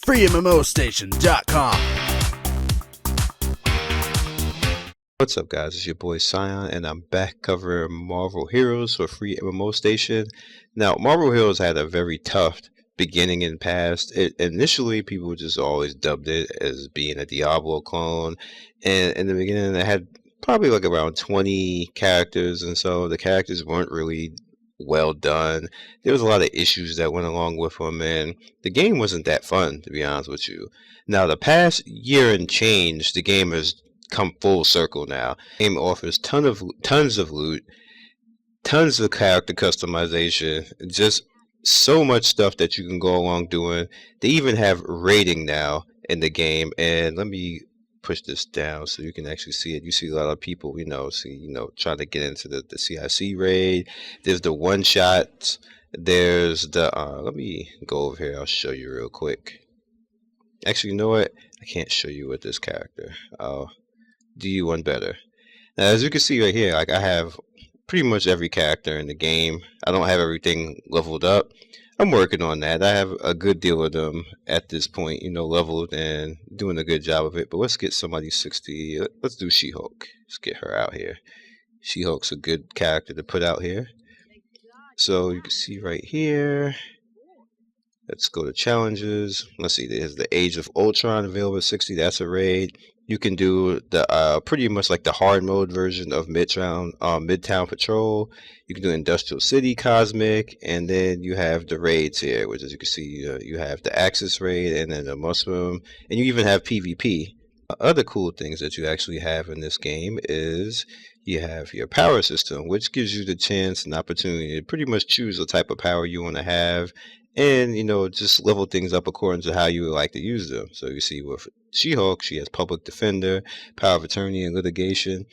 freemmostation.com. What's up, guys? It's your boy Scion, and I'm back covering Marvel Heroes for Free MMO Station. Now, Marvel Heroes had a very tough beginning in the past. Initially, people just always dubbed it as being a Diablo clone, and in the beginning, it had probably like around 20 characters, and so the characters weren't really well done. There was a lot of issues that went along with them, and the game wasn't that fun, to be honest with you. Now, the past year and change, the game has come full circle now. The game offers tons of loot, tons of character customization, just so much stuff that you can go along doing. They even have raiding now in the game, and let me push this down so you can actually see it. You see a lot of people, trying to get into the CIC raid. There's the one shots. There's the let me go over here. I'll show you real quick. Actually, you know what? I can't show you with this character. I'll do you one better. Now, as you can see right here, like I have pretty much every character in the game. I don't have everything leveled up. I'm working on that. I have a good deal of them at this point, leveled and doing a good job of it. But let's get somebody 60. Let's do She-Hulk. Let's get her out here. She-Hulk's a good character to put out here. So you can see right here. Let's go to challenges. Let's see. There's the Age of Ultron available at 60. That's a raid. You can do the pretty much like the hard mode version of Midtown Patrol. You can do Industrial City Cosmic, and then you have the raids here, which, as you can see, you have the Axis raid and then the Muslim, and you even have PvP. Other cool things that you actually have in this game is you have your power system, which gives you the chance and opportunity to pretty much choose the type of power you want to have, and just level things up according to how you would like to use them. So you see with She-Hulk, she has Public Defender, Power of Attorney, and Litigation,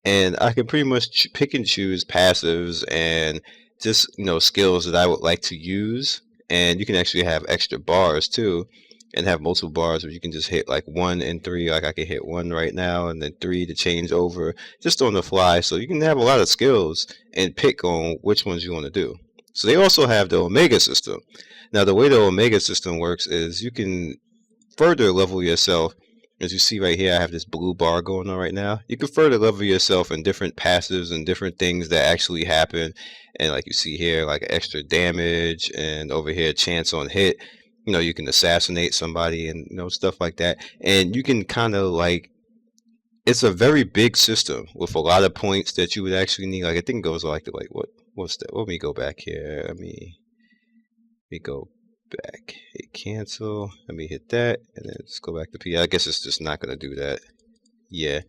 and I can pretty much pick and choose passives and just skills that I would like to use. And you can actually have extra bars too, and have multiple bars where you can just hit like 1 and 3. Like I can hit 1 right now and then 3 to change over just on the fly. So you can have a lot of skills and pick on which ones you want to do. So they also have the Omega system. Now, the way the Omega system works is you can further level yourself. As you see right here, I have this blue bar going on right now. You can further level yourself in different passives and different things that actually happen. And like you see here, like extra damage, and over here, chance on hit. You can assassinate somebody and stuff like that. And you can kind of like, it's a very big system with a lot of points that you would actually need. Like I think it goes like to what's that? Let me go back here. Let me go back. Hit cancel. Let me hit that, and then just go back to P. I guess it's just not gonna do that. Yeah,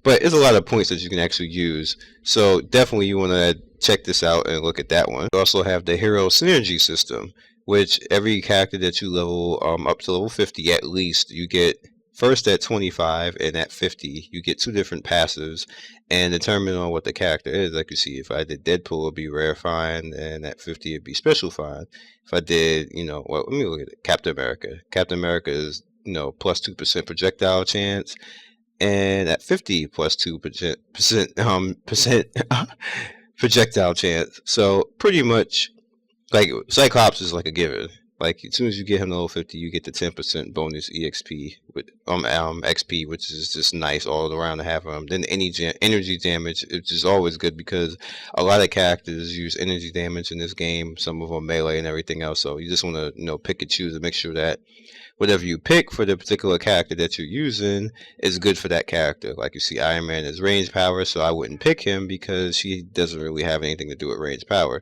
but it's a lot of points that you can actually use. So definitely you want to check this out and look at that one. You also have the Hero Synergy system, which every character that you level up to level 50 at least, you get first at 25 and at 50 you get 2 different passives, and determine on what the character is. Like you see, if I did Deadpool, it'd be rare find, and at 50 it'd be special find. If I did, well, let me look at it. Captain America. Captain America is plus 2% projectile chance, and at 50 plus 2% projectile chance. So pretty much like Cyclops is like a given. Like as soon as you get him to level 50, you get the 10% bonus EXP with XP, which is just nice all around to have him. Then energy damage, which is always good because a lot of characters use energy damage in this game. Some of them melee and everything else. So you just want to pick and choose and make sure that whatever you pick for the particular character that you're using is good for that character. Like you see, Iron Man is range power, so I wouldn't pick him because he doesn't really have anything to do with range power.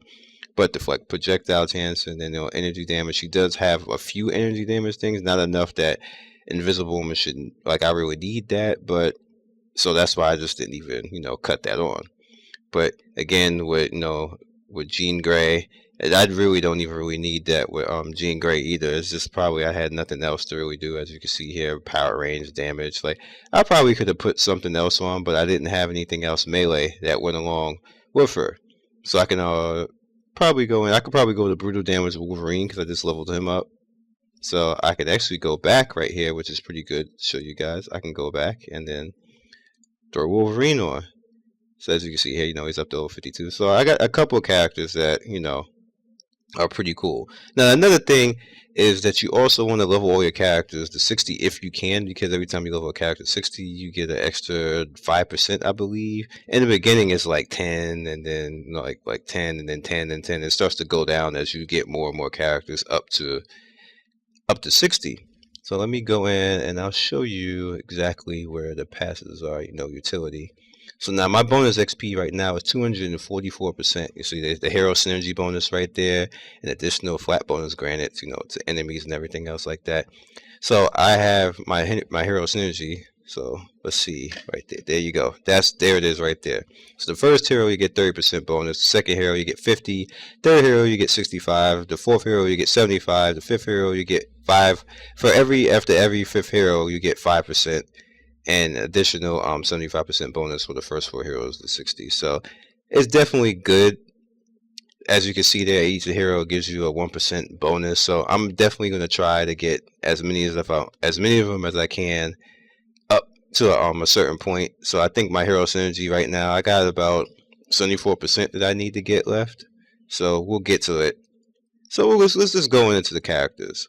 But the projectile chance and then energy damage, she does have a few energy damage things, not enough that Invisible Woman shouldn't, like I really need that, but so that's why I just didn't even cut that on. But again, with Jean Grey, I really don't even really need that with Jean Grey either. It's just probably I had nothing else to really do. As you can see here, power range damage, like I probably could have put something else on, but I didn't have anything else melee that went along with her. So I can probably go in. I could probably go to brutal damage with Wolverine because I just leveled him up. So I could actually go back right here, which is pretty good to show you guys. I can go back and then throw Wolverine on. So as you can see here, he's up to level 52. So I got a couple of characters that, are pretty cool. Now another thing is that you also want to level all your characters to 60 if you can, because every time you level a character to 60, you get an extra 5%, I believe. In the beginning, it's like 10, and then like 10, and then 10, and 10. It starts to go down as you get more and more characters up to 60. So let me go in and I'll show you exactly where the passes are, utility. So now my bonus XP right now is 244%. You see there's the hero synergy bonus right there, and additional flat bonus granted, to enemies and everything else like that. So I have my hero synergy. So let's see right there. There you go. There it is right there. So the first hero you get 30% bonus. The second hero you get 50. Third hero you get 65. The fourth hero you get 75. The fifth hero you get 5. After every fifth hero you get 5%, and additional 75% bonus for the first 4 heroes to 60. So it's definitely good. As you can see there, each hero gives you a 1% bonus. So I'm definitely going to try to get as many of them as I can up to a certain point. So I think my hero synergy right now, I got about 74% that I need to get left. So we'll get to it. So let's just go into the characters.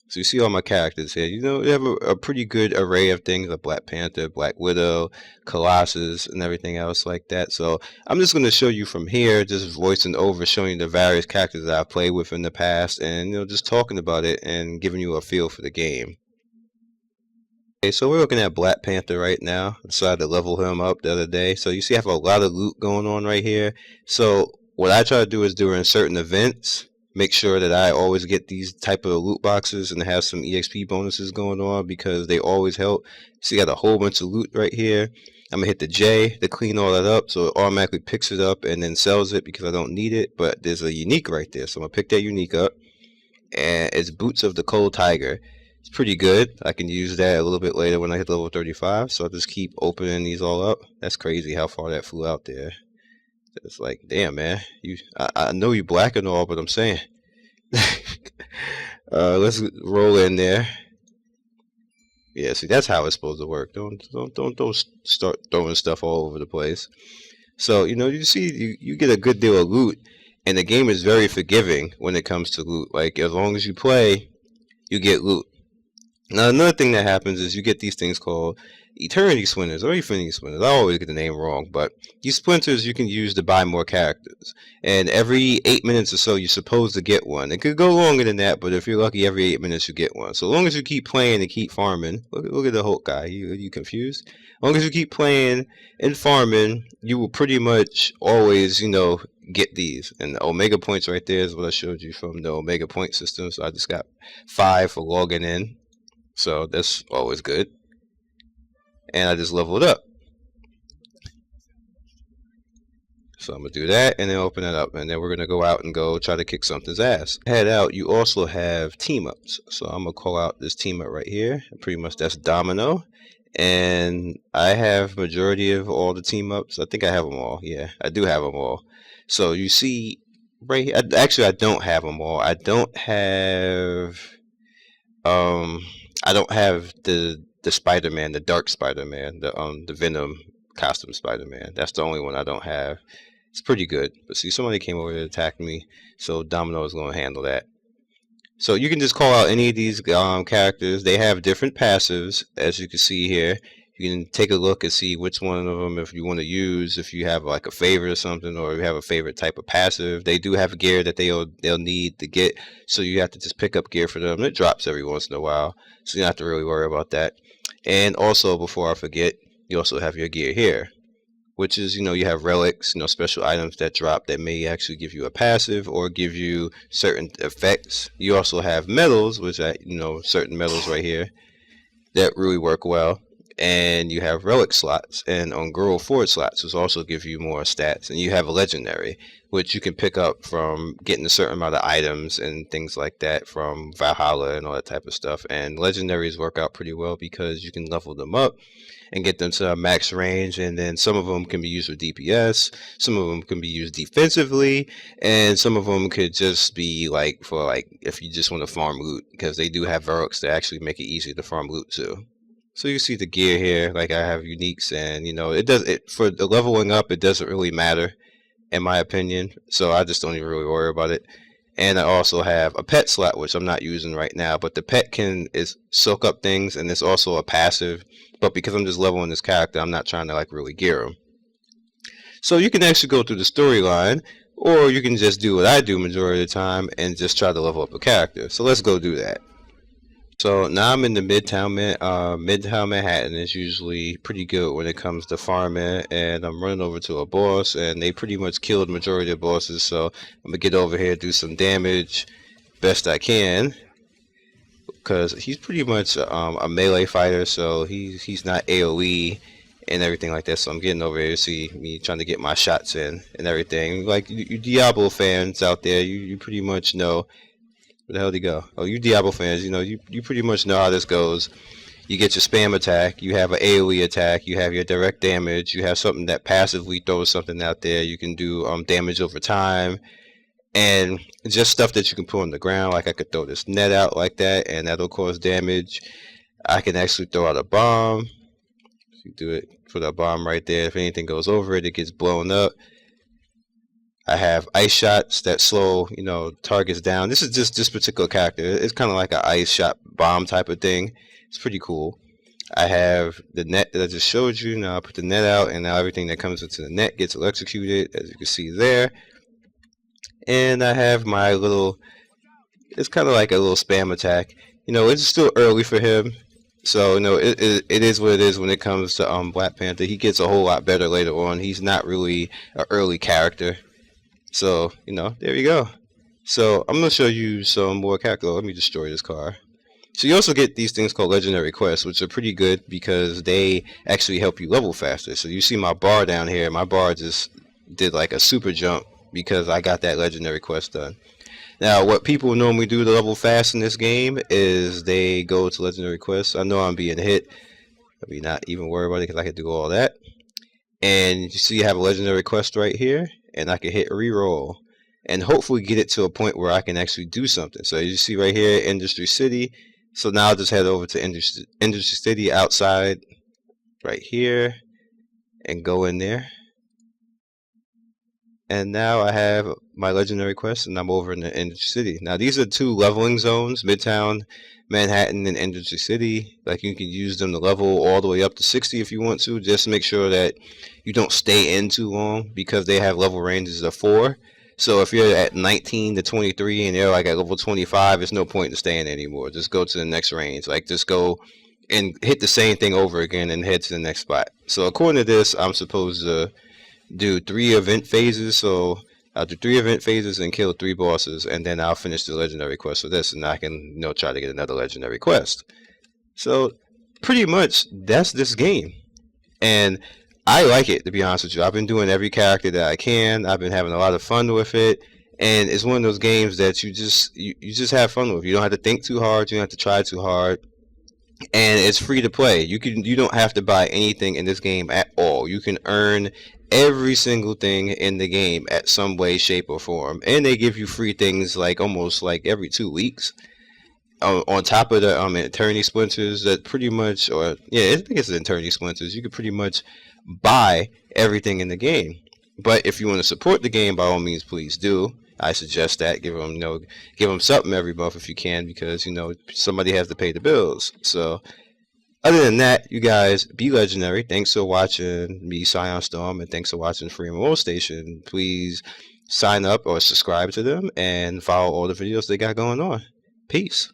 So you see all my characters here. They have a pretty good array of things, like Black Panther, Black Widow, Colossus, and everything else like that. So I'm just going to show you from here, just voicing over, showing you the various characters that I've played with in the past, and just talking about it and giving you a feel for the game. Okay, so we're looking at Black Panther right now. I decided to level him up the other day. So you see I have a lot of loot going on right here. So what I try to do is during certain events, make sure that I always get these type of loot boxes and have some EXP bonuses going on, because they always help. So you got a whole bunch of loot right here. I'm going to hit the J to clean all that up, so it automatically picks it up and then sells it because I don't need it. But there's a unique right there, so I'm going to pick that unique up. And it's Boots of the Cold Tiger. It's pretty good. I can use that a little bit later when I hit level 35. So I'll just keep opening these all up. That's crazy how far that flew out there. It's like, damn, man. I know you black and all, but I'm saying. Let's roll in there. Yeah, see, that's how it's supposed to work. Don't start throwing stuff all over the place. So you see, you get a good deal of loot, and the game is very forgiving when it comes to loot. Like, as long as you play, you get loot. Now, another thing that happens is you get these things called Eternity Splinters or Infinity Splinters. I always get the name wrong, but these splinters you can use to buy more characters. And every 8 minutes or so, you're supposed to get one. It could go longer than that, but if you're lucky, every 8 minutes you get one. So as long as you keep playing and keep farming, look at the Hulk guy. You confused? As long as you keep playing and farming, you will pretty much always, get these. And the Omega points right there is what I showed you from the Omega point system. So I just got 5 for logging in. So that's always good. And I just leveled up. So I'm going to do that and then open it up. And then we're going to go out and go try to kick something's ass. Head out, you also have team ups. So I'm going to call out this team up right here. Pretty much that's Domino. And I have majority of all the team ups. I think I have them all. Yeah, I do have them all. So you see right here. Actually, I don't have them all. I don't have the Spider-Man, the Dark Spider-Man, the Venom costume Spider-Man. That's the only one I don't have. It's pretty good. But see, somebody came over to attack me, so Domino is going to handle that. So you can just call out any of these characters. They have different passives, as you can see here. You can take a look and see which one of them if you want to use, if you have like a favorite or something, or if you have a favorite type of passive. They do have gear that they'll need to get, so you have to just pick up gear for them. It drops every once in a while, so you don't have to really worry about that. And also, before I forget, you also have your gear here, which is, you have relics, special items that drop that may actually give you a passive or give you certain effects. You also have medals, which certain medals right here that really work well. And you have relic slots, and on girl forward slots, which also give you more stats. And you have a legendary, which you can pick up from getting a certain amount of items and things like that from Valhalla and all that type of stuff. And legendaries work out pretty well because you can level them up and get them to a max range, and then some of them can be used with DPS, some of them can be used defensively, and some of them could just be for if you just want to farm loot, because they do have relics that actually make it easier to farm loot too. So you see the gear here, like I have uniques, and for the leveling up, it doesn't really matter in my opinion, so I just don't even really worry about it. And I also have a pet slot, which I'm not using right now. But the pet is soak up things, and it's also a passive. But because I'm just leveling this character, I'm not trying to like really gear him. So you can actually go through the storyline, or you can just do what I do majority of the time and just try to level up a character. So let's go do that. So now I'm in the Midtown Manhattan is usually pretty good when it comes to farming, and I'm running over to a boss, and they pretty much killed the majority of bosses. So I'm gonna get over here, do some damage, best I can, because he's pretty much a melee fighter, so he's not AOE and everything like that. So I'm getting over here to see me trying to get my shots in and everything. Like you Diablo fans out there, you pretty much know. Where the hell did he go? Oh, you Diablo fans, you pretty much know how this goes. You get your spam attack, you have an AoE attack, you have your direct damage, you have something that passively throws something out there. You can do damage over time, and just stuff that you can put on the ground. Like I could throw this net out like that, and that'll cause damage. I can actually throw out a bomb. You do it, put a bomb right there. If anything goes over it, it gets blown up. I have ice shots that slow, targets down. This is just this particular character. It's kind of like an ice shot bomb type of thing. It's pretty cool. I have the net that I just showed you. Now I put the net out, and now everything that comes into the net gets electrocuted, as you can see there. And I have my little, it's kind of like a little spam attack. It's still early for him. So, it is what it is when it comes to Black Panther. He gets a whole lot better later on. He's not really an early character. So, there you go. So, I'm going to show you some more character. Let me destroy this car. So, you also get these things called legendary quests, which are pretty good because they actually help you level faster. So, you see my bar down here. My bar just did like a super jump because I got that legendary quest done. Now, what people normally do to level fast in this game is they go to legendary quests. I know I'm being hit. I mean, not even worry about it because I can do all that. And you see you have a legendary quest right here, and I can hit reroll and hopefully get it to a point where I can actually do something. So you see right here, Industry City. So now I'll just head over to Industry City outside right here and go in there. And now I have my legendary quest, and I'm over in the Industry City. Now these are two leveling zones, Midtown Manhattan and Industry City. Like you can use them to level all the way up to 60 if you want to. Just make sure that you don't stay in too long because they have level ranges of 4. So if you're at 19 to 23 and they're like at level 25, there's no point in staying anymore. Just go to the next range. Like just go and hit the same thing over again and head to the next spot. So according to this, I'm supposed to do 3 event phases. So I'll do 3 event phases and kill 3 bosses, and then I'll finish the legendary quest for this, and I can try to get another legendary quest. So pretty much that's this game, and I like it, to be honest with you. I've been doing every character that I can. I've been having a lot of fun with it, and it's one of those games that you just have fun with. You don't have to think too hard. You don't have to try too hard. And it's free to play. You don't have to buy anything in this game at all. You can earn every single thing in the game at some way, shape, or form. And they give you free things like almost like every 2 weeks. On top of the eternity splinters that pretty much, or yeah, I think it's the eternity splinters. You could pretty much buy everything in the game. But if you want to support the game, by all means, please do. I suggest that give them something every month if you can, because somebody has to pay the bills. So other than that, you guys be legendary. Thanks for watching me, Scion Storm, and thanks for watching Free MMO Station. Please sign up or subscribe to them and follow all the videos they got going on. Peace.